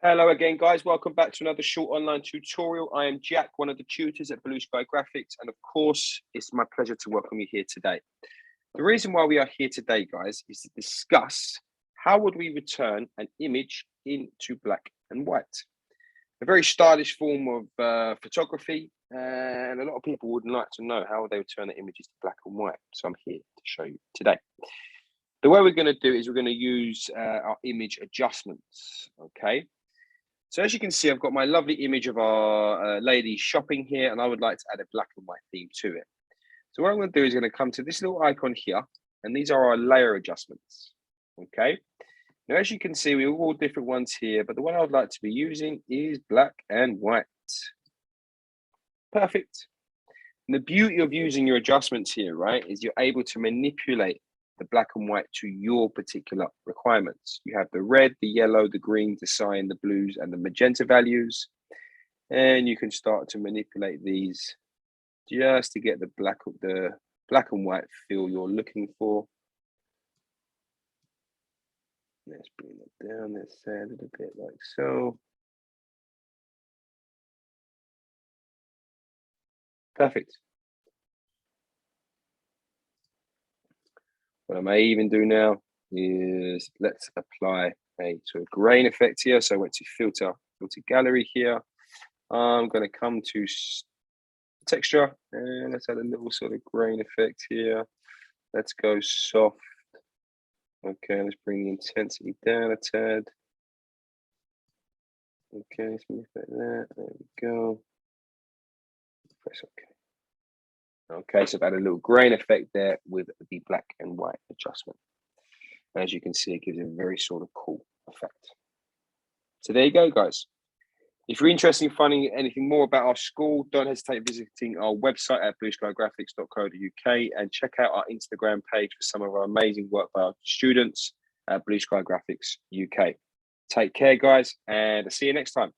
Hello again, guys. Welcome back to another short online tutorial. I am Jack, one of the tutors at Blue Sky Graphics, and of course, it's my pleasure to welcome you here today. The reason why we are here today, guys, is to discuss how would we return an image into black and white. A very stylish form of photography, and a lot of people would like to know how they would turn the images to black and white. So I'm here to show you today. The way we're going to do is we're going to use our image adjustments, okay? So as you can see, I've got my lovely image of our lady shopping here, and I would like to add a black and white theme to it. So what I'm going to do is going to come to this little icon here, and these are our layer adjustments, okay? Now, as you can see, we have all different ones here, but the one I would like to be using is black and white. Perfect. And the beauty of using your adjustments here, right, is you're able to manipulate the black and white to your particular requirements. You have the red, the yellow, the green, the cyan, the blues, and the magenta values. And you can start to manipulate these just to get the black and white feel you're looking for. Let's bring it down, let's say a little bit like so. Perfect. What I may even do now is let's apply a sort of grain effect here. So I went to filter gallery here. I'm going to come to texture and let's add a little sort of grain effect here. Let's go soft. Okay, let's bring the intensity down a tad. Okay, let's move like that. There we go. Press OK. Okay, so I've added a little grain effect there with the black and white adjustment. As you can see, it gives a very sort of cool effect. So there you go, guys. If you're interested in finding anything more about our school, don't hesitate visiting our website at blueskygraphics.co.uk and check out our Instagram page for some of our amazing work by our students at Blue Sky Graphics UK. Take care, guys, and I'll see you next time.